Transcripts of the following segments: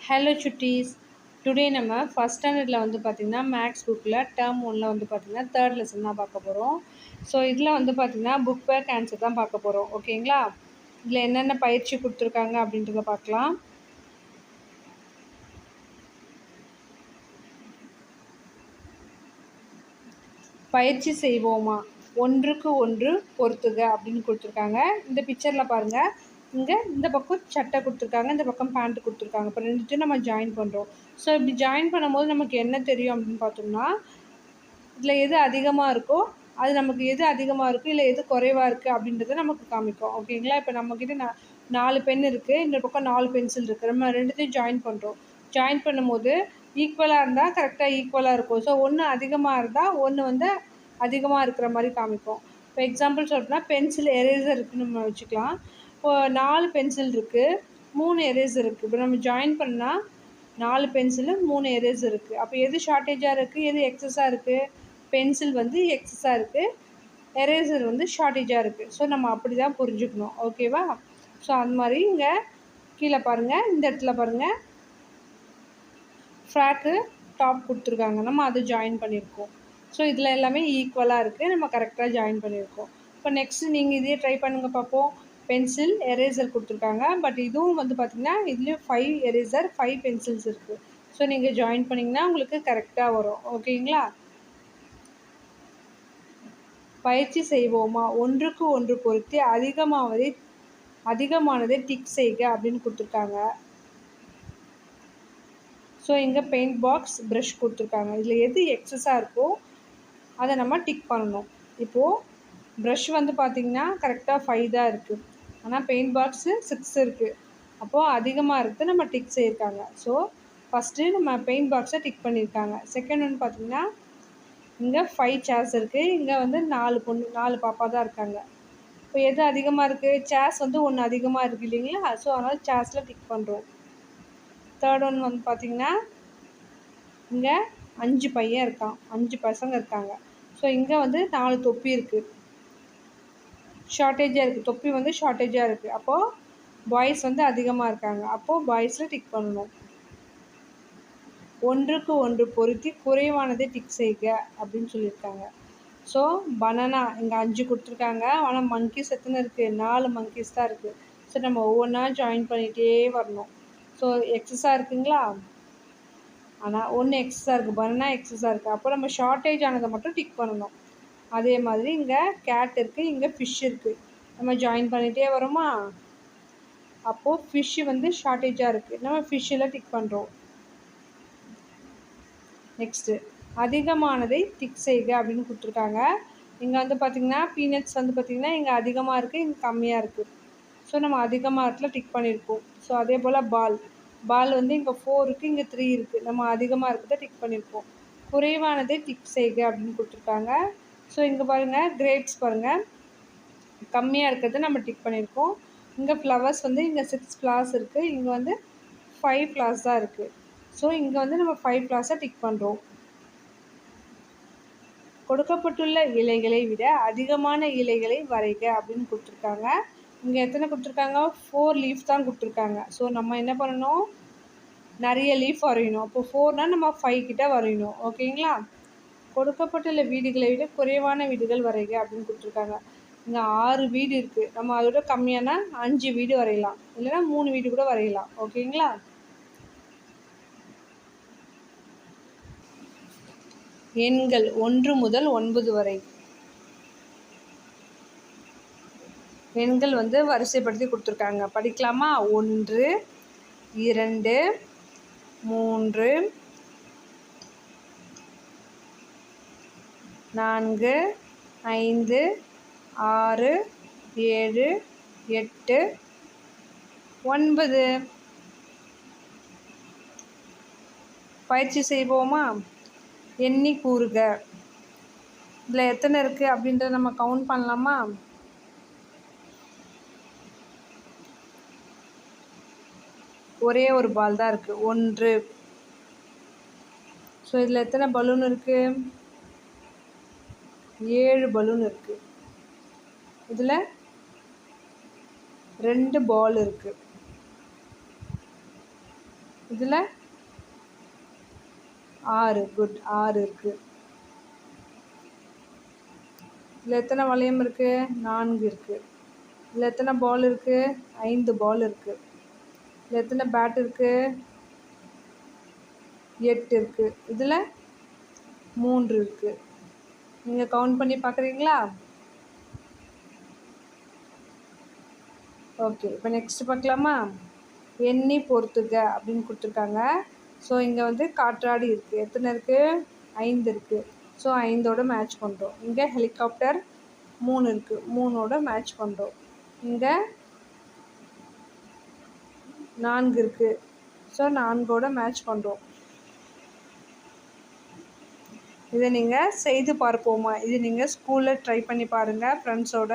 Hello சுட்டீஸ். Today நம்ம first ஸ்டாண்டர்டில் வந்து பார்த்திங்கன்னா மேக்ஸ் புக்கில் டேர்ம் 1ல் வந்து பார்த்திங்கன்னா தேர்ட் லெசன் தான் பார்க்க போகிறோம். ஸோ இதில் வந்து பார்த்திங்கன்னா புக் பேக் ஆன்சர் தான் பார்க்க போகிறோம். ஓகேங்களா? இதில் என்னென்ன பயிற்சி கொடுத்துருக்காங்க அப்படின்றத பார்க்கலாம். பயிற்சி செய்வோமா, ஒன்றுக்கு ஒன்று பொறுத்துக அப்படின்னு கொடுத்துருக்காங்க. இந்த பிக்சரில் பாருங்கள், இங்கே இந்த பக்கம் சட்டை கொடுத்துருக்காங்க, இந்த பக்கம் பேண்ட் கொடுத்துருக்காங்க. இப்போ ரெண்டுத்தையும் நம்ம ஜாயின் பண்ணுறோம். ஸோ இப்படி ஜாயின் பண்ணும்போது நமக்கு என்ன தெரியும் அப்படின்னு பார்த்தோம்னா, இதில் எது அதிகமாக இருக்கோ அது நமக்கு எது அதிகமாக இருக்குது இல்லை எது குறைவாக இருக்குது அப்படின்றத நமக்கு காமிக்கும். ஓகேங்களா? இப்போ நம்மக்கிட்ட 4 பென் இருக்குது, இந்த பக்கம் 4 பென்சில் இருக்குது. நம்ம ரெண்டுத்தையும் ஜாயின் பண்ணுறோம். ஜாயின் பண்ணும்போது ஈக்குவலாக இருந்தால் கரெக்டாக ஈக்குவலாக இருக்கும். ஸோ ஒன்று அதிகமாக இருந்தால் ஒன்று வந்து அதிகமாக இருக்கிற மாதிரி காமிக்கும். இப்போ எக்ஸாம்பிள் சொல்லணும்னா பென்சில் எரேசர் இருக்குதுன்னு நம்ம வச்சுக்கலாம். இப்போது 4 பென்சில் இருக்குது, 3 எரேசர் இருக்குது. இப்போ நம்ம ஜாயின் பண்ணால் 4 பென்சிலு 3 எரேசர் இருக்குது. அப்போ எது ஷார்ட்டேஜாக இருக்குது, எது எக்ஸஸாக இருக்குது? பென்சில் வந்து எக்ஸஸாக இருக்குது, எரேசர் வந்து ஷார்ட்டேஜாக இருக்குது. ஸோ நம்ம அப்படி தான் புரிஞ்சுக்கணும். ஓகேவா? ஸோ அந்த மாதிரி இங்கே கீழே பாருங்கள், இந்த இடத்துல பாருங்கள் ஃப்ராக்கு டாப் கொடுத்துருக்காங்க, நம்ம அதை ஜாயின் பண்ணியிருக்கோம். ஸோ இதில் எல்லாமே ஈக்குவலாக இருக்குது, நம்ம கரெக்டாக ஜாயின் பண்ணியிருக்கோம். இப்போ நெக்ஸ்ட்டு நீங்கள் இதே ட்ரை பண்ணுங்கள் பார்ப்போம். பென்சில் எரேசர் கொடுத்துருக்காங்க, பட் இதுவும் வந்து பார்த்திங்கன்னா இதுலேயும் 5 எரேசர் 5 பென்சில்ஸ் இருக்குது. ஸோ நீங்கள் ஜாயின் பண்ணிங்கன்னா உங்களுக்கு கரெக்டாக வரும். ஓகேங்களா? பயிற்சி செய்வோமா, ஒன்றுக்கு ஒன்று பொறுத்து அதிகமானதை டிக் செய்க அப்படின்னு கொடுத்துருக்காங்க. ஸோ இங்கே பெயிண்ட் பாக்ஸ் ப்ரஷ் கொடுத்துருக்காங்க. இதில் எது எக்ஸஸாக இருக்கோ அதை நம்ம டிக் பண்ணணும். இப்போது ப்ரஷ் வந்து பார்த்திங்கன்னா கரெக்டாக 5 தான் இருக்குது, ஆனால் பெயிண்ட் பாக்ஸு 6 இருக்குது. அப்போது அதிகமாக இருக்குது, நம்ம டிக் செய்யிருக்காங்க. ஸோ ஃபஸ்ட்டு நம்ம பெயிண்ட் பாக்ஸை டிக் பண்ணியிருக்காங்க. செகண்ட் ஒன்று பார்த்திங்கன்னா இங்கே 5 சேர்ஸ் இருக்குது, இங்கே வந்து 4 பாப்பா தான் இருக்காங்க. இப்போ எது அதிகமாக இருக்குது? சேர்ஸ் வந்து ஒன்று அதிகமாக இருக்குது இல்லைங்களா? ஸோ அதனால் சேர்ஸில் டிக் பண்ணுறோம். தேர்ட் ஒன் வந்து பார்த்திங்கன்னா இங்கே 5 பையன் இருக்கான், 5 பசங்க இருக்காங்க. ஸோ இங்கே வந்து 4 தொப்பி இருக்குது, ஷார்ட்டேஜாக இருக்குது, தொப்பி வந்து ஷார்ட்டேஜாக இருக்குது. அப்போது பாய்ஸ் வந்து அதிகமாக இருக்காங்க, அப்போது பாய்ஸில் டிக் பண்ணணும். ஒன்றுக்கு ஒன்று பொருத்தி குறைவானதை டிக் செய்க அப்படின்னு சொல்லியிருக்காங்க. ஸோ பனானா இங்கே 5 கொடுத்துருக்காங்க, ஆனால் மங்கீஸ் எத்தனை இருக்குது? 4 மங்கீஸ் தான் இருக்குது. ஸோ நம்ம ஒவ்வொன்றா ஜாயின் பண்ணிகிட்டே வரணும். ஸோ எக்ஸஸாக இருக்குங்களா? ஆனால் ஒன்று எக்ஸஸாக இருக்குது, பனானா எக்ஸஸாக இருக்குது. அப்போ நம்ம ஷார்ட்டேஜ் ஆனதை மட்டும் டிக் பண்ணணும். அதே மாதிரி இங்கே கேட் இருக்குது, இங்கே ஃபிஷ் இருக்குது. நம்ம ஜாயின் பண்ணிகிட்டே வரோமா? அப்போது ஃபிஷ்ஷு வந்து ஷார்ட்டேஜாக இருக்குது, நம்ம ஃபிஷ்ஷில் டிக் பண்ணுறோம். நெக்ஸ்ட்டு அதிகமானதை டிக் செய்க அப்படின்னு கொடுத்துருக்காங்க. இங்கே வந்து பார்த்திங்கன்னா பீனட்ஸ் வந்து பார்த்திங்கன்னா இங்கே அதிகமாக இருக்குது, இங்கே கம்மியாக இருக்குது. ஸோ நம்ம அதிகமாக இடத்துல டிக் பண்ணியிருக்கோம். ஸோ அதே போல் பால் வந்து இங்கே 4 இருக்குது, இங்கே 3 இருக்குது, நம்ம அதிகமாக இருக்கிறத டிக் பண்ணியிருக்கோம். குறைவானதை டிக் செய்க அப்படின்னு கொடுத்துருக்காங்க. ஸோ இங்கே பாருங்கள் கிரேப்ஸ் பாருங்கள், கம்மியாக இருக்கிறத நம்ம டிக் பண்ணியிருக்கோம். இங்கே ஃப்ளவர்ஸ் வந்து இங்கே 6 ஃப்ளவர்ஸ் இருக்குது, இங்கே வந்து 5 ஃப்ளவர்ஸ் தான் இருக்குது. ஸோ இங்கே வந்து நம்ம 5 ஃப்ளவர்ஸை டிக் பண்ணுறோம். கொடுக்கப்பட்டுள்ள இலைகளை விட அதிகமான இலைகளை வரைக அப்படின்னு கொடுத்துருக்காங்க. இங்கே எத்தனை கொடுத்துருக்காங்க? 4 லீஃப் தான் கொடுத்துருக்காங்க. ஸோ நம்ம என்ன பண்ணணும்? நிறைய லீஃப் வரையணும். அப்போ 4னால் நம்ம 5 கிட்ட வரையணும். ஓகேங்களா? கொடுக்கப்பட்டுள்ள வீடுகளை விட குறைவான வீடுகள் வரைக அப்படின்னு கொடுத்துருக்காங்க. இங்கே 6 வீடு இருக்குது, நம்ம அதோட கம்மியான 5 வீடு வரையலாம், இல்லைன்னா 3 வீடு கூட வரையலாம். ஓகேங்களா? எண்கள் 1 முதல் 9 வரை எண்கள் வந்து வரிசைப்படுத்தி கொடுத்துருக்காங்க. படிக்கலாமா? 1 2 3 4 5 6 7 8 9. பயிற்சி செய்வோமா? எண்ணி கூறுக. இதில் எத்தனை இருக்குது அப்படின்றத நம்ம கவுண்ட் பண்ணலாமா? ஒரே ஒரு பால் தான் இருக்குது, 1. ஸோ இதில் எத்தனை பலூன் இருக்குது? 7 பலூன் இருக்குது. இதில் 2 பால் இருக்குது. இதில் 6. குட், 6 இருக்குது. இதில் எத்தனை வளையம் இருக்குது? 4 இருக்குது. இதில் எத்தனை பால் இருக்குது? 5 பால் இருக்குது. இதில் எத்தனை பேட் இருக்குது? 8 இருக்குது. இதில் 3 இருக்குது. நீங்கள் கவுண்ட் பண்ணி பார்க்குறீங்களா? ஓகே, இப்போ நெக்ஸ்ட் பார்க்கலாமா? எண்ணி பொறுத்துக அப்படின்னு கொடுத்துருக்காங்க. ஸோ இங்கே வந்து காற்றாடி இருக்குது. எத்தனை இருக்குது? 5 இருக்குது. ஸோ 5ஓட மேட்ச் பண்ணுறோம். இங்கே ஹெலிகாப்டர் 3 இருக்குது. 3ஓட மேட்ச் பண்ணுறோம். இங்கே 4 இருக்குது. ஸோ 4ஓட மேட்ச் பண்ணுறோம். இதை நீங்கள் செய்து பார்ப்போமா? இது நீங்கள் ஸ்கூலில் ட்ரை பண்ணி பாருங்கள் ஃப்ரெண்ட்ஸோட.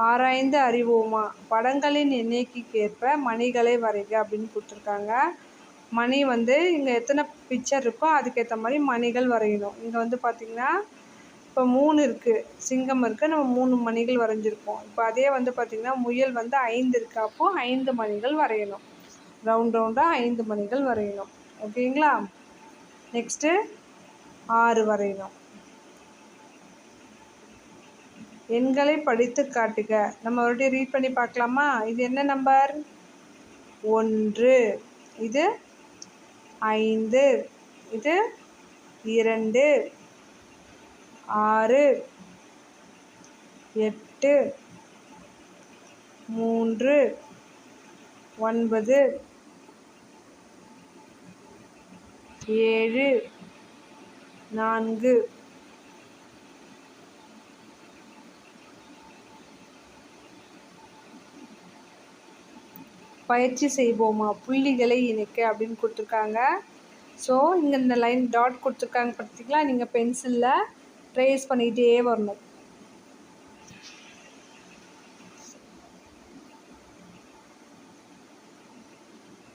ஆராய்ந்து அறிவோமா? படங்களின் எண்ணிக்கைக்கேற்ப மணிகளை வரைக அப்படின்னு கொடுத்துருக்காங்க. மணி வந்து இங்கே எத்தனை பிக்சர் இருக்கோ அதுக்கேற்ற மாதிரி மணிகள் வரையணும். இங்கே வந்து பார்த்திங்கன்னா இப்போ 3 இருக்குது, சிங்கம் இருக்குது, நம்ம 3 மணிகள் வரைஞ்சிருக்கோம். இப்போ அதே வந்து பார்த்திங்கன்னா முயல் வந்து 5 இருக்குது. அப்போது 5 மணிகள் வரையணும். ரவுண்டாக 5 மணிகள் வரையணும். ஓகேங்களா? நெக்ஸ்ட்டு 6 வரையணும். எண்களை படித்து காட்டுக. நம்ம மறுபடியும் ரீட் பண்ணி பார்க்கலாமா? இது என்ன நம்பர்? 1, இது 5, இது 2, 6, 8, 3, 9, 7, 4. பயிற்சி செய்வோமா? புள்ளிகளை இணைக்க அப்படின்னு கொடுத்துருக்காங்க. ஸோ இங்கே இந்த லைன் டாட் கொடுத்துருக்காங்க பார்த்தீங்களா? நீங்கள் பென்சிலில் ட்ரேஸ் பண்ணிகிட்டே வரணும்.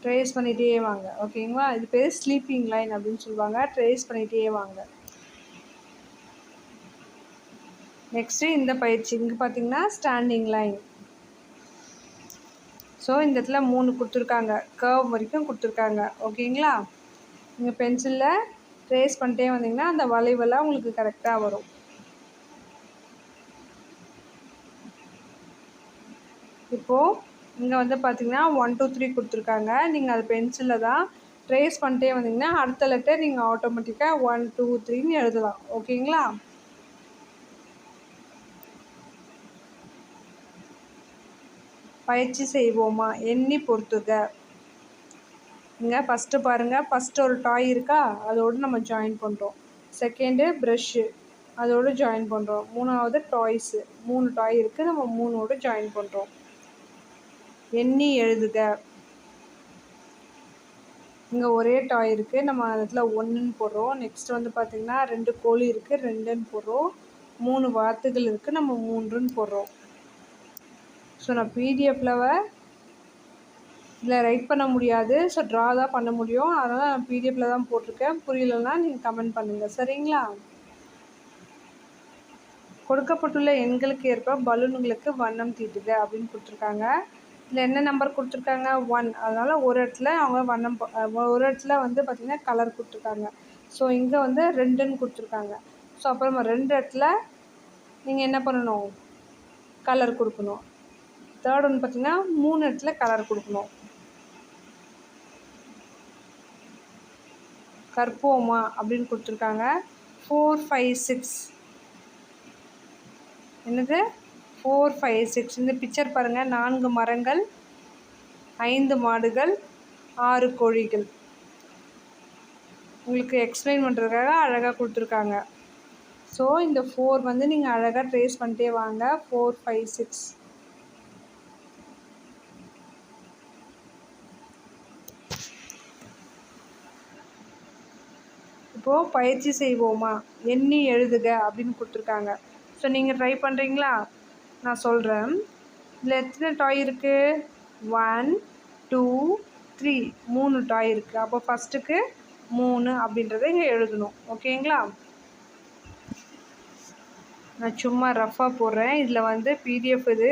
ட்ரேஸ் பண்ணிகிட்டே வாங்க. ஓகேங்களா? இது பேர் ஸ்லீப்பிங் லைன் அப்படின்னு சொல்லுவாங்க. ட்ரேஸ் பண்ணிகிட்டே வாங்க. நெக்ஸ்ட்டு இந்த பயிற்சி இங்கே பார்த்தீங்கன்னா ஸ்டாண்டிங் லைன். ஸோ இந்த இடத்துல 3 கொடுத்துருக்காங்க. கர்வ் வரைக்கும் கொடுத்துருக்காங்க. ஓகேங்களா? நீங்கள் பென்சிலில் ட்ரேஸ் பண்ணிட்டே வந்தீங்கன்னா அந்த வளைவெல்லாம் உங்களுக்கு கரெக்டாக வரும். இப்போது இங்கே வந்து பார்த்திங்கன்னா 1 2 3 கொடுத்துருக்காங்க. நீங்கள் அது பென்சிலில் தான் ட்ரேஸ் பண்ணிட்டே வந்தீங்கன்னா அடுத்த லெட்டர் நீங்கள் ஆட்டோமேட்டிக்காக 1 2 3ன்னு எழுதலாம். ஓகேங்களா? பயிற்சி செய்வோமா? எண்ணி பொறுத்துக. இங்கே ஃபஸ்ட்டு பாருங்கள். ஃபஸ்ட்டு ஒரு டாய் இருக்கா? அதோடு நம்ம ஜாயின் பண்ணுறோம். செகண்டு ப்ரஷ்ஷு, அதோடு ஜாயின் பண்ணுறோம். 3வது டாய்ஸு, 3 டாய் இருக்குது, நம்ம 3ஓடு ஜாயின் பண்ணுறோம். எண்ணி எழுதுக. இங்கே ஒரே டாய் இருக்குது, நம்ம அதில் 1ன்னு போடுறோம். நெக்ஸ்ட் வந்து பார்த்திங்கன்னா 2 கோழி இருக்குது, 2ன்னு போடுறோம். 3 வாத்துகள் இருக்குது, நம்ம 3ன்னு போடுறோம். ஸோ நான் பிடிஎஃப்பில் இதில் ரைட் பண்ண முடியாது. ஸோ ட்ரா தான் பண்ண முடியும். அதனால் நான் பிடிஎஃப்பில் தான் போட்டிருக்கேன். புரியலைன்னா நீங்கள் கமெண்ட் பண்ணுங்கள். சரிங்களா? கொடுக்கப்பட்டுள்ள எண்களுக்கு ஏற்ப பலூன்களுக்கு வண்ணம் தீட்டுக அப்படின்னு கொடுத்துருக்காங்க. இதில் என்ன நம்பர் கொடுத்துருக்காங்க? 1. அதனால் ஒரு இடத்துல அவங்க வண்ணம் ஒரு இடத்துல வந்து பார்த்திங்கன்னா கலர் கொடுத்துருக்காங்க. ஸோ இங்கே வந்து 2ன்னு கொடுத்துருக்காங்க. ஸோ அப்புறமா 2 இடத்துல நீங்கள் என்ன பண்ணணும்? கலர் கொடுக்கணும். தேர்ட் ஒன்று பார்த்திங்கன்னா 3 இடத்துல கலர் கொடுக்கணும். கற்போமா அப்படின்னு கொடுத்துருக்காங்க. 4 5 6. என்னது? 4 5 6. இந்த பிக்சர் பாருங்கள். 4 மரங்கள், 5 மாடுகள், 6 கோழிகள். உங்களுக்கு எக்ஸ்பிளைன் பண்ணுறதுக்காக அழகாக கொடுத்துருக்காங்க. ஸோ இந்த 4 வந்து நீங்கள் அழகாக ட்ரேஸ் பண்ணிட்டே வாங்க. 4 5 6. இப்போது பயிற்சி செய்வோமா? எண்ணி எழுதுக அப்படின்னு கொடுத்துருக்காங்க. ஸோ நீங்கள் ட்ரை பண்ணுறீங்களா? நான் சொல்கிறேன். இதில் எத்தனை டாய் இருக்குது? 1 2 3. 3 டாய் இருக்குது. அப்போ ஃபஸ்ட்டுக்கு 3 அப்படின்றத இங்கே எழுதணும். ஓகேங்களா? நான் சும்மா ரஃபாக போடுறேன். இதில் வந்து பிடிஎஃப் இது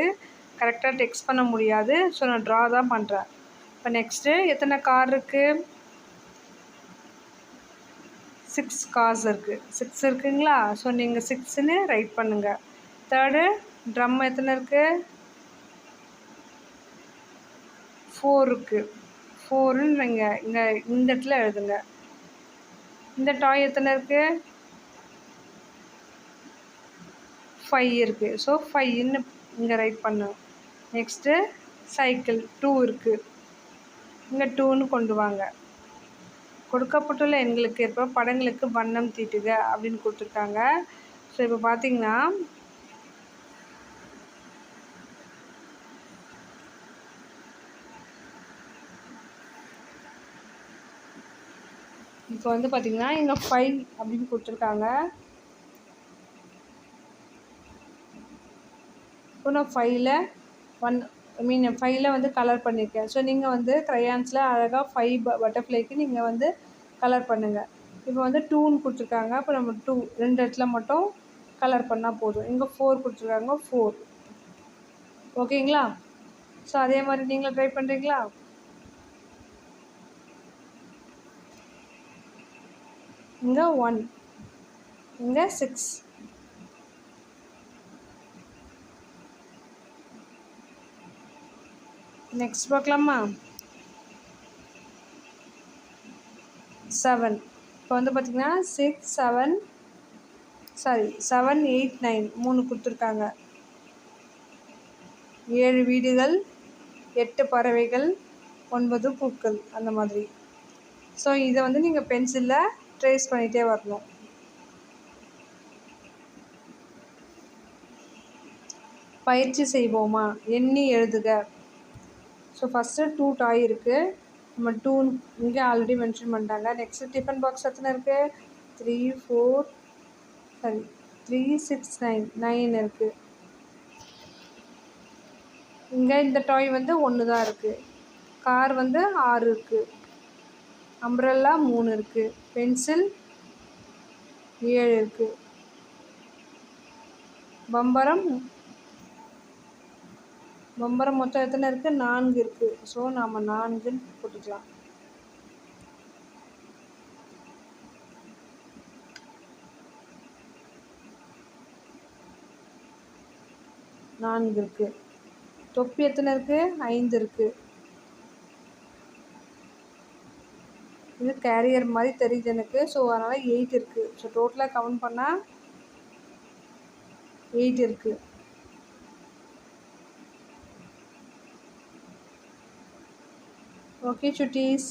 கரெக்டாக டெக்ஸ்ட் பண்ண முடியாது. ஸோ நான் ட்ரா தான் பண்ணுறேன். இப்போ நெக்ஸ்ட்டு எத்தனை கார் இருக்குது? 6 கார்ஸ் இருக்குது. 6 இருக்குங்களா? ஸோ நீங்கள் 6ன்னு ரைட் பண்ணுங்கள். தேர்டு ட்ரம் எத்தனை இருக்குது? 4 இருக்குது. 4ன்னு நீங்கள் இங்கே இந்த இடத்துல எழுதுங்க. இந்த டாய் எத்தனை இருக்குது? 5 இருக்குது. ஸோ 5ன்னு இங்கே ரைட் பண்ணும். நெக்ஸ்ட்டு சைக்கிள் 2 இருக்குது. இங்கே 2ன்னு கொண்டு வாங்க. கொடுக்கப்பட்டுள்ள எண்களுக்கு ஏற்ப படங்களுக்கு வண்ணம் தீட்டுக அப்படின்னு கொடுத்துருக்காங்க. ஸோ இப்போ பார்த்தீங்கன்னா இப்போ வந்து பார்த்தீங்கன்னா இங்கே 5 அப்படின்னு கொடுத்துருக்காங்க. இப்போ நான் 5ல் வந்து கலர் பண்ணியிருக்கேன். ஸோ நீங்கள் வந்து க்ரையான்ஸில் அழகாக 5 பட்டர்ஃப்ளைக்கு நீங்கள் வந்து கலர் பண்ணுங்கள். இப்போ வந்து 2ன்னு கொடுத்துருக்காங்க. இப்போ நம்ம 2 2 இடத்துல மட்டும் கலர் பண்ணால் போதும். இங்கே 4 கொடுத்துருக்காங்க. 4 ஓகேங்களா? ஸோ அதே மாதிரி நீங்களும் ட்ரை பண்ணுறீங்களா? இங்கே 1, இங்கே 6. நெக்ஸ்ட் பார்க்கலாமா? 7. இப்போ வந்து பார்த்திங்கன்னா 6, 7, 8, 9 3 கொடுத்துருக்காங்க. 7 வீடுகள், 8 பறவைகள், 9 பூக்கள் அந்த மாதிரி. ஸோ இதை வந்து நீங்கள் பென்சிலில் ட்ரேஸ் பண்ணிகிட்டே வரணும். பயிற்சி செய்வோமா? எண்ணி எழுதுக. ஸோ ஃபஸ்ட்டு 2 டாய் இருக்குது. நம்ம 2 இங்கே ஆல்ரெடி மென்ஷன் பண்ணிட்டாங்க. நெக்ஸ்ட்டு டிஃபன் பாக்ஸ் எத்தனை இருக்குது? 3, 6, 9 இருக்குது. இங்கே இந்த டாய் வந்து 1 தான் இருக்குது. கார் வந்து 6 இருக்குது. அம்ப்ரெல்லா 3 இருக்குது. பென்சில் 7 இருக்குது. பம்பரம் மொத்தம் எத்தனை இருக்குது? 4 இருக்குது. ஸோ நாம் 4ன்னு போட்டுக்கலாம். நான்கு இருக்குது. தொப்பி எத்தனை இருக்குது? 5 இருக்குது. இது கேரியர் மாதிரி தெரியுது எனக்கு. ஸோ அதனால் 8 இருக்குது. ஸோ டோட்டலாக கவுண்ட் பண்ணால் 8 இருக்குது. ஓகே சுட்டீஸ்.